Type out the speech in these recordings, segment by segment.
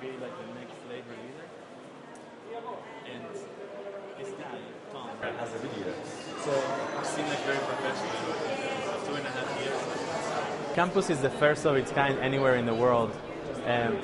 be like the next labor leader. And this guy, Tom, has a video. So you seem like very professional. 2.5 years. Campus is the first of its kind anywhere in the world.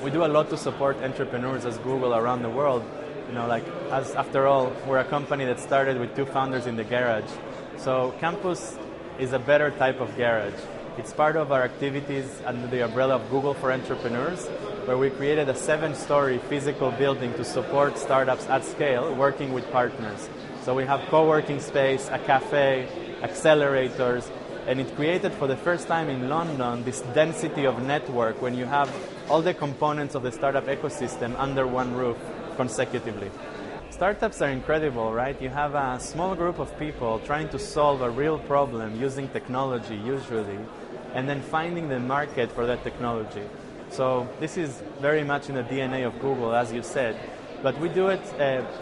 We do a lot to support entrepreneurs as Google around the world. You know, like, as after all, we're a company that started with 2 founders in the garage. So Campus is a better type of garage. It's part of our activities under the umbrella of Google for Entrepreneurs, where we created a 7-story physical building to support startups at scale, working with partners. So we have co-working space, a cafe, accelerators, and it created for the first time in London this density of network when you have all the components of the startup ecosystem under one roof consecutively. Startups are incredible, right? You have a small group of people trying to solve a real problem using technology usually, and then finding the market for that technology. So this is very much in the DNA of Google, as you said, but we do it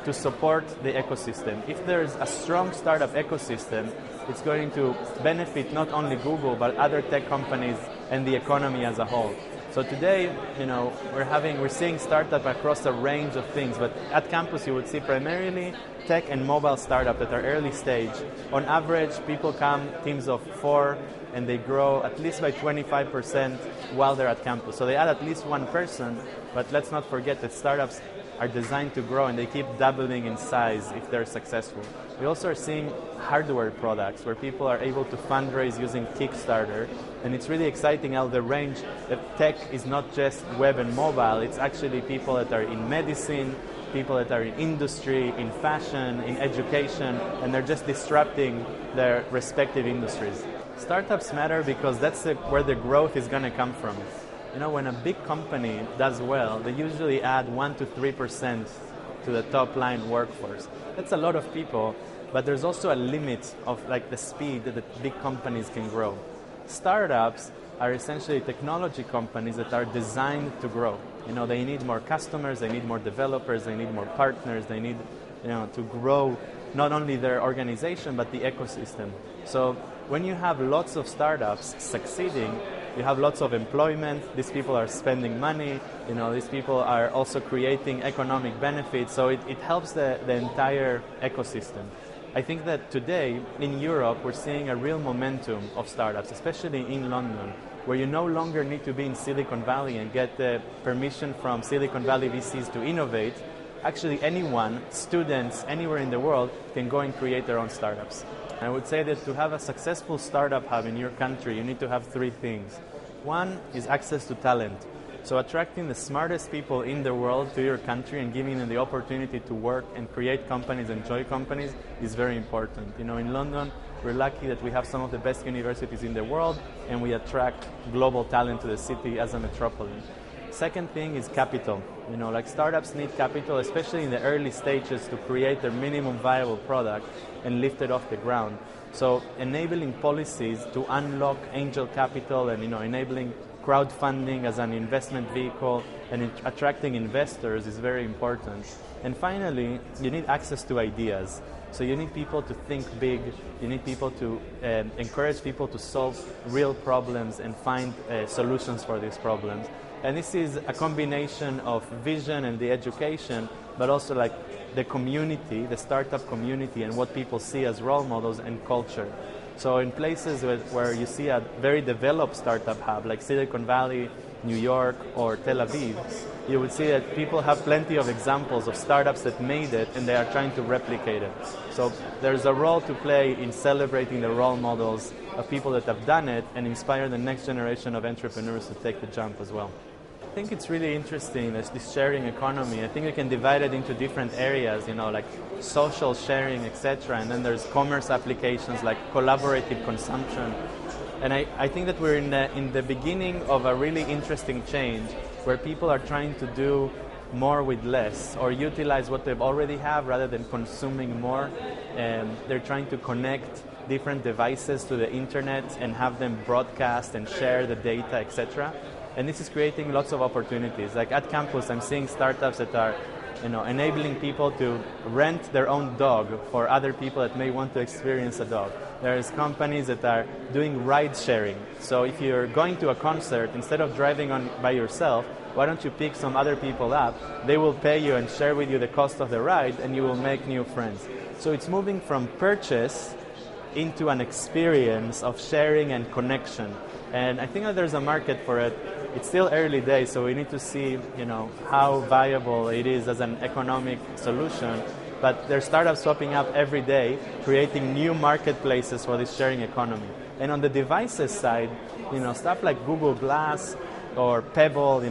to support the ecosystem. If there's a strong startup ecosystem, it's going to benefit not only Google, but other tech companies and the economy as a whole. So today, you know, we're seeing startup across a range of things, but at Campus you would see primarily tech and mobile startup that are early stage. On average, people come teams of 4, and they grow at least by 25% while they're at Campus. So they add at least 1 person, but let's not forget that startups are designed to grow and they keep doubling in size if they're successful. We also are seeing hardware products where people are able to fundraise using Kickstarter, and it's really exciting how the range of tech is not just web and mobile, it's actually people that are in medicine, people that are in industry, in fashion, in education, and they're just disrupting their respective industries. Startups matter because that's where the growth is going to come from. You know, when a big company does well, they usually add 1 to 3% to the top line workforce. That's a lot of people, but there's also a limit of like the speed that the big companies can grow. Startups are essentially technology companies that are designed to grow. You know, they need more customers, they need more developers, they need more partners, they need, you know, to grow not only their organization but the ecosystem. So when you have lots of startups succeeding, you have lots of employment, these people are spending money, you know, these people are also creating economic benefits, so it helps the entire ecosystem. I think that today in Europe we're seeing a real momentum of startups, especially in London, where you no longer need to be in Silicon Valley and get the permission from Silicon Valley VCs to innovate. Actually anyone, students anywhere in the world, can go and create their own startups. I would say that to have a successful startup hub in your country, you need to have 3 things. One is access to talent. So attracting the smartest people in the world to your country and giving them the opportunity to work and create companies and join companies is very important. You know, in London, we're lucky that we have some of the best universities in the world, and we attract global talent to the city as a metropolis. Second thing is capital. You know, like startups need capital, especially in the early stages, to create their minimum viable product and lift it off the ground. So enabling policies to unlock angel capital and, you know, enabling crowdfunding as an investment vehicle and attracting investors is very important. And finally, you need access to ideas. So you need people to think big, you need people to encourage people to solve real problems and find solutions for these problems. And this is a combination of vision and the education, but also like the community, the startup community, and what people see as role models and culture. So in places where you see a very developed startup hub, like Silicon Valley, New York, or Tel Aviv, you would see that people have plenty of examples of startups that made it and they are trying to replicate it. So there's a role to play in celebrating the role models of people that have done it and inspire the next generation of entrepreneurs to take the jump as well. I think it's really interesting, this sharing economy. I think we can divide it into different areas, you know, like social sharing, etc. And then there's commerce applications like collaborative consumption. And I think that we're in the beginning of a really interesting change where people are trying to do more with less or utilize what they already have rather than consuming more. And they're trying to connect different devices to the internet and have them broadcast and share the data, etc. And this is creating lots of opportunities. Like at Campus, I'm seeing startups that are, you know, enabling people to rent their own dog for other people that may want to experience a dog. There's companies that are doing ride sharing. So if you're going to a concert, instead of driving on by yourself, why don't you pick some other people up? They will pay you and share with you the cost of the ride, and you will make new friends. So it's moving from purchase into an experience of sharing and connection. And I think that there's a market for it. It's still early days, so we need to see, how viable it is as an economic solution. But there are startups popping up every day, creating new marketplaces for this sharing economy. And on the devices side, stuff like Google Glass or Pebble, the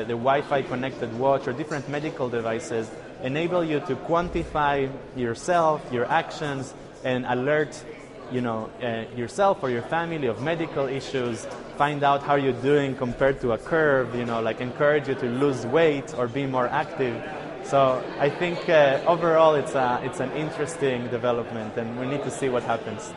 Wi-Fi connected watch, or different medical devices enable you to quantify yourself, your actions, and alert yourself or your family of medical issues, find out how you're doing compared to a curve, like encourage you to lose weight or be more active. So I think overall it's an interesting development, and we need to see what happens.